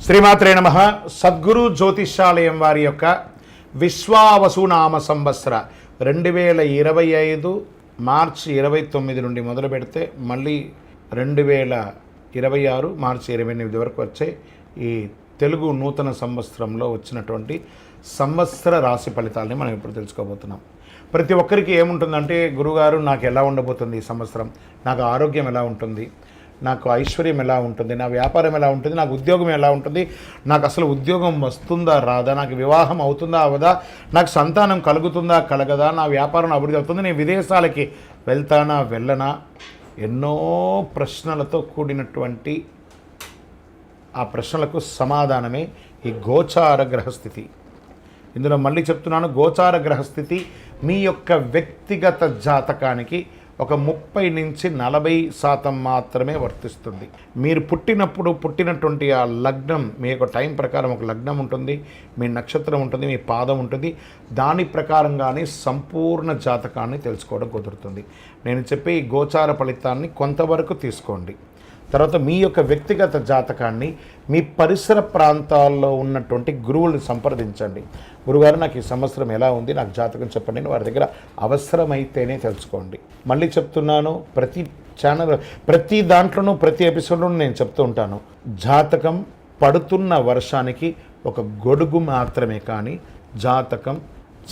శ్రీమాత్రే నమః. సద్గురు జ్యోతిష్యాలయం వారి యొక్క విశ్వావసునామ సంవత్సర 2025 మార్చి 29 నుండి మొదలు పెడితే మళ్ళీ 2026 మార్చి 28 వరకు వచ్చే ఈ తెలుగు నూతన సంవత్సరంలో వచ్చినటువంటి సంవత్సర రాశి ఫలితాలని మనం ఇప్పుడు తెలుసుకోబోతున్నాం. ప్రతి ఒక్కరికి ఏముంటుందంటే, గురుగారు నాకు ఎలా ఉండబోతుంది ఈ సంవత్సరం, నాకు ఆరోగ్యం ఎలా ఉంటుంది, నాకు ఐశ్వర్యం ఎలా ఉంటుంది, నా వ్యాపారం ఎలా ఉంటుంది, నాకు ఉద్యోగం ఎలా ఉంటుంది, నాకు అసలు ఉద్యోగం వస్తుందా రాదా, నాకు వివాహం అవుతుందా అవదా, నాకు సంతానం కలుగుతుందా కలగదా, నా వ్యాపారం అభివృద్ధి అవుతుంది, నేను విదేశాలకి వెళ్తానా వెళ్ళనా, ఎన్నో ప్రశ్నలతో కూడినటువంటి ఆ ప్రశ్నలకు సమాధానమే ఈ గోచార గ్రహస్థితి. ఇందులో మళ్ళీ చెప్తున్నాను, గోచార గ్రహస్థితి మీ యొక్క వ్యక్తిగత జాతకానికి ఒక 30 నుంచి 40% మాత్రమే వర్తిస్తుంది. మీరు పుట్టినటువంటి ఆ లగ్నం, మీ యొక్క టైం ప్రకారం ఒక లగ్నం ఉంటుంది, మీ నక్షత్రం ఉంటుంది, మీ పాదం ఉంటుంది, దాని ప్రకారంగానే సంపూర్ణ జాతకాన్ని తెలుసుకోవడం కుదురుతుంది. నేను చెప్పే ఈ గోచార ఫలితాన్ని కొంతవరకు తీసుకోండి. తర్వాత మీ యొక్క వ్యక్తిగత జాతకాన్ని మీ పరిసర ప్రాంతాల్లో ఉన్నటువంటి గురువులను సంప్రదించండి. గురుగారు నాకు ఈ సంవత్సరం ఎలా ఉంది, నాకు జాతకం చెప్పండి అని వారి దగ్గర అవసరమైతేనే తెలుసుకోండి. మళ్ళీ చెప్తున్నాను, ప్రతి దాంట్లోనూ ప్రతి ఎపిసోడ్లోనూ నేను చెప్తూ ఉంటాను, జాతకం పడుతున్న వర్షానికి ఒక గొడుగు మాత్రమే, కానీ జాతకం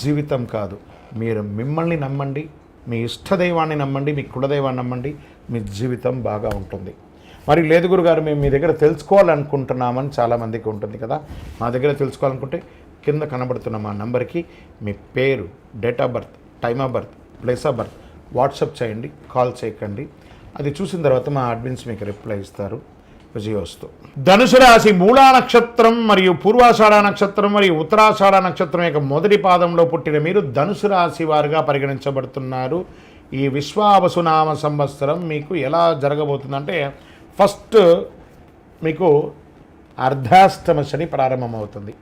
జీవితం కాదు. మీరు మిమ్మల్ని నమ్మండి, మీ ఇష్టదైవాన్ని నమ్మండి, మీ కులదైవాన్ని నమ్మండి, మీ జీవితం బాగా ఉంటుంది. మరి లేదు గురుగారు, మేము మీ దగ్గర తెలుసుకోవాలనుకుంటున్నామని చాలామందికి ఉంటుంది కదా. మా దగ్గర తెలుసుకోవాలనుకుంటే కింద కనబడుతున్న మా నంబర్కి మీ పేరు, date of birth, time of birth, place of birth WhatsApp చేయండి, కాల్ చేయకండి. అది చూసిన తర్వాత మా అడ్మిన్స్ మీకు రిప్లై ఇస్తారు. విజయోస్తు. ధనుసు రాశి మూలా నక్షత్రం మరియు పూర్వాషాఢ నక్షత్రం మరియు ఉత్తరాషాఢ నక్షత్రం యొక్క మొదటి పాదంలో పుట్టిన మీరు ధనుసు రాశి వారుగా పరిగణించబడుతున్నారు. ఈ విశ్వావసునామ సంవత్సరం మీకు ఎలా జరగబోతుందంటే, ఫస్ట్ మీకు అర్ధాష్టమ శని ప్రారంభమవుతుంది.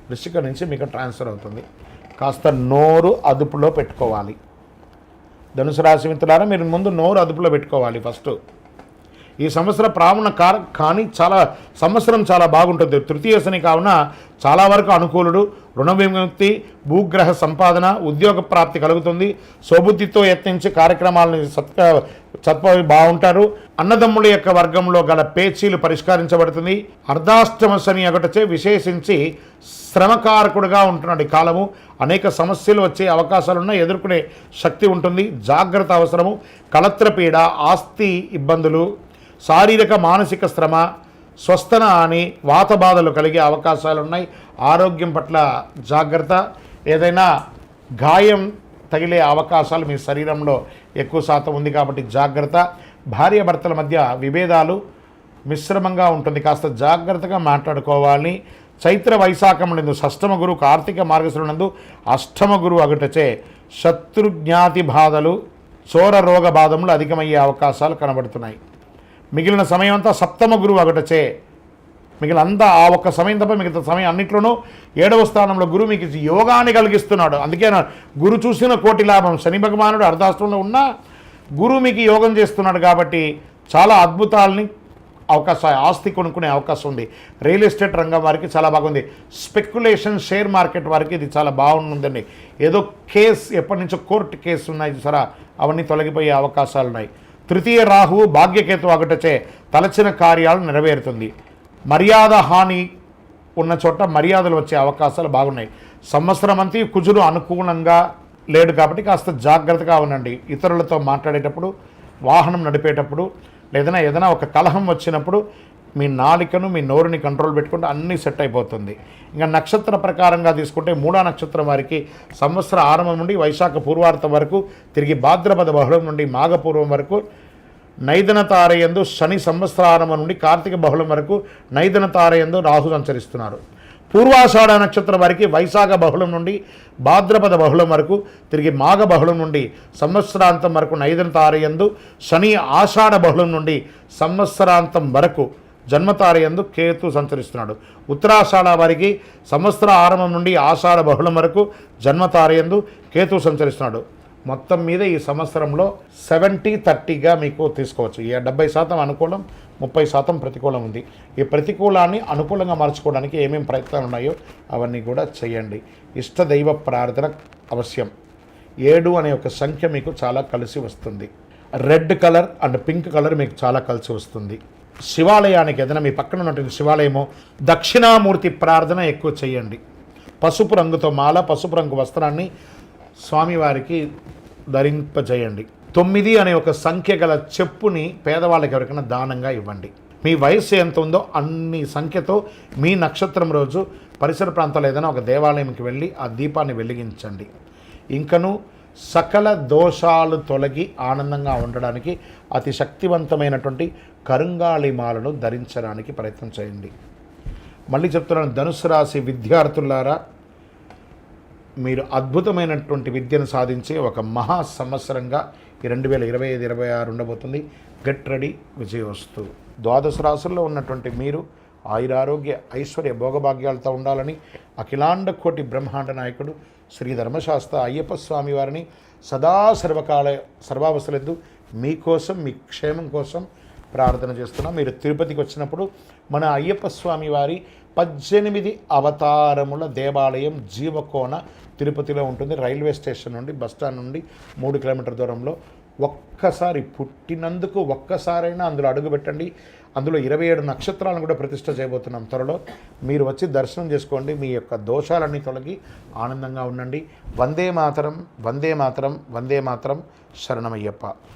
వృశ్చిక నుంచి మీకు ట్రాన్స్ఫర్ అవుతుంది. కాస్త నోరు అదుపులో పెట్టుకోవాలి. ధనుసు రాశి మిత్రులారా, మీరు ముందు నోరు అదుపులో పెట్టుకోవాలి ఫస్ట్. ఈ సంవత్సరం ప్రాముణ కానీ సంవత్సరం చాలా బాగుంటుంది. తృతీయ శని కావున చాలా వరకు అనుకూలుడు. రుణ విముక్తి, భూగ్రహ సంపాదన, ఉద్యోగ ప్రాప్తి కలుగుతుంది. స్వబుద్ధితో యత్నించి కార్యక్రమాలను సత్పవి బాగుంటారు. అన్నదమ్ముల యొక్క వర్గంలో గల పేచీలు పరిష్కరించబడుతుంది. అర్ధాష్టమ శని ఒకటచే విశేషించి శ్రమకారకుడుగా ఉంటున్నాడు ఈ కాలము. అనేక సమస్యలు వచ్చే అవకాశాలున్న ఎదుర్కొనే శక్తి ఉంటుంది. జాగ్రత్త అవసరము. కళత్రపీడ, ఆస్తి ఇబ్బందులు, శారీరక మానసిక శ్రమ, స్వస్థన అని వాత బాధలు కలిగే అవకాశాలు ఉన్నాయి. ఆరోగ్యం పట్ల జాగ్రత్త. ఏదైనా గాయం తగిలే అవకాశాలు మీ శరీరంలో ఎక్కువ శాతం ఉంది కాబట్టి జాగ్రత్త. భార్యాభర్తల మధ్య విభేదాలు మిశ్రమంగా ఉంటుంది, కాస్త జాగ్రత్తగా మాట్లాడుకోవాలి. చైత్ర వైశాఖములందు షష్టమ గురువు, కార్తీక మార్గశిరునందు అష్టమ గురువు అగుటచే శత్రుజ్ఞాతి బాధలు, చోర రోగ బాధములు అధికమయ్యే అవకాశాలు కనబడుతున్నాయి. మిగిలిన సమయం అంతా సప్తమ గురువు అగటచే, మిగిలినంతా ఆ ఒక్క సమయం తప్ప మిగతా సమయం అన్నింటిలోనూ 7వ స్థానంలో గురువు మీకు యోగాన్ని కలిగిస్తున్నాడు. అందుకే గురు చూసిన కోటి లాభం. శని భగవానుడు అర్ధాష్టంలో ఉన్నా గురువు మీకు యోగం చేస్తున్నాడు కాబట్టి చాలా అద్భుతాలని ఆస్తి కొనుక్కునే అవకాశం ఉంది. రియల్ ఎస్టేట్ రంగం వారికి చాలా బాగుంది. స్పెక్యులేషన్, షేర్ మార్కెట్ వారికి ఇది చాలా బాగుందండి. ఏదో కేసు, ఎప్పటి నుంచో కోర్టు కేసు ఉన్నాయి సరే, అవన్నీ తొలగిపోయే అవకాశాలు ఉన్నాయి. తృతీయ రాహువు భాగ్యకేతు అగటచే తలచిన కార్యాలు నెరవేరుతుంది. మర్యాద హాని ఉన్న చోట మర్యాదలు వచ్చే అవకాశాలు బాగున్నాయి. సంవత్సరం అంతా కుజుడు అనుకూలంగా లేడు కాబట్టి కాస్త జాగ్రత్తగా ఉండండి. ఇతరులతో మాట్లాడేటప్పుడు, వాహనం నడిపేటప్పుడు, ఏదైనా ఒక కలహం వచ్చినప్పుడు మీ నాలికను, మీ నోరుని కంట్రోల్ పెట్టుకుంటే అన్నీ సెట్ అయిపోతుంది. ఇంకా నక్షత్ర ప్రకారంగా తీసుకుంటే మూడా నక్షత్రం వారికి సంవత్సర ఆరంభం నుండి వైశాఖ పూర్వార్ధం వరకు, తిరిగి భాద్రపద బహుళం నుండి మాఘపూర్వం వరకు నైదన తారయందు శని, సంవత్సర ఆరంభం నుండి కార్తీక బహుళం వరకు నైదన తారయందు రాహు సంచరిస్తున్నారు. పూర్వాషాఢ నక్షత్రం వారికి వైశాఖ బహుళం నుండి భాద్రపద బహుళం వరకు, తిరిగి మాఘ బహుళం నుండి సంవత్సరాంతం వరకు నైదన తారయందు శని, ఆషాఢ బహుళం నుండి సంవత్సరాంతం వరకు జన్మతారయందు కేతు సంచరిస్తున్నాడు. ఉత్తరాషాఢ వారికి సంవత్సర ఆరంభం నుండి ఆషాఢ బహుళం వరకు జన్మతారయందు కేతు సంచరిస్తున్నాడు. మొత్తం మీద ఈ సంవత్సరంలో 70-30గా మీకు తీసుకోవచ్చు. ఈ 70% అనుకూలం, 30% ప్రతికూలం ఉంది. ఈ ప్రతికూలాన్ని అనుకూలంగా మార్చుకోవడానికి ఏమేమి ప్రయత్నాలు ఉన్నాయో అవన్నీ కూడా చేయండి. ఇష్టదైవ ప్రార్థన అవశ్యం. 7 అనే ఒక సంఖ్య మీకు చాలా కలిసి వస్తుంది. Red colour and pink colour మీకు చాలా కలిసి వస్తుంది. శివాలయానికి ఏదైనా మీ పక్కన ఉన్నటువంటి శివాలయము దక్షిణామూర్తి ప్రార్థన ఎక్కువ చేయండి. పసుపు రంగుతో మాల, పసుపు రంగు వస్త్రాన్ని స్వామివారికి ధరింపజేయండి. 9 అనే ఒక సంఖ్య గల చెప్పుని పేదవాళ్ళకి ఎవరికైనా దానంగా ఇవ్వండి. మీ వయస్సు ఎంత ఉందో అన్ని సంఖ్యతో మీ నక్షత్రం రోజు పరిసర ప్రాంతాల్లో ఏదైనా ఒక దేవాలయంకి వెళ్ళి ఆ దీపాన్ని వెలిగించండి. ఇంకను సకల దోషాలు తొలగి ఆనందంగా ఉండడానికి అతి శక్తివంతమైనటువంటి కరుంగాళి మాలను ధరించడానికి ప్రయత్నం చేయండి. మళ్ళీ చెప్తున్నాను, ధనుసు రాశి విద్యార్థులారా, మీరు అద్భుతమైనటువంటి విద్యను సాధించే ఒక మహా సంవత్సరంగా ఈ 2025-26 ఉండబోతుంది. గెట్ రెడీ, విజయోస్తు. ద్వాదశ రాశుల్లో ఉన్నటువంటి మీరు ఆయురారోగ్య ఐశ్వర్య భోగభాగ్యాలతో ఉండాలని అఖిలాండ కోటి బ్రహ్మాండ నాయకుడు శ్రీ ధర్మశాస్త్ర అయ్యప్ప స్వామి వారిని సదా సర్వావస్థలందు మీకోసం, మీ క్షేమం కోసం ప్రార్థన చేస్తున్నాం. మీరు తిరుపతికి వచ్చినప్పుడు మన అయ్యప్ప స్వామి వారి 18 అవతారముల దేవాలయం జీవకోన తిరుపతిలో ఉంటుంది. రైల్వే స్టేషన్ నుండి, బస్టాండ్ నుండి 3 కిలోమీటర్ దూరంలో. ఒక్కసారి పుట్టినందుకు ఒక్కసారైనా అందులో అడుగుపెట్టండి. అందులో 27 నక్షత్రాలను కూడా ప్రతిష్ఠ చేయబోతున్నాం త్వరలో. మీరు వచ్చి దర్శనం చేసుకోండి. మీ యొక్క దోషాలన్నీ తొలగి ఆనందంగా ఉండండి. వందే మాతరం, వందే మాతరం, వందే మాతరం. శరణమయ్యప్ప.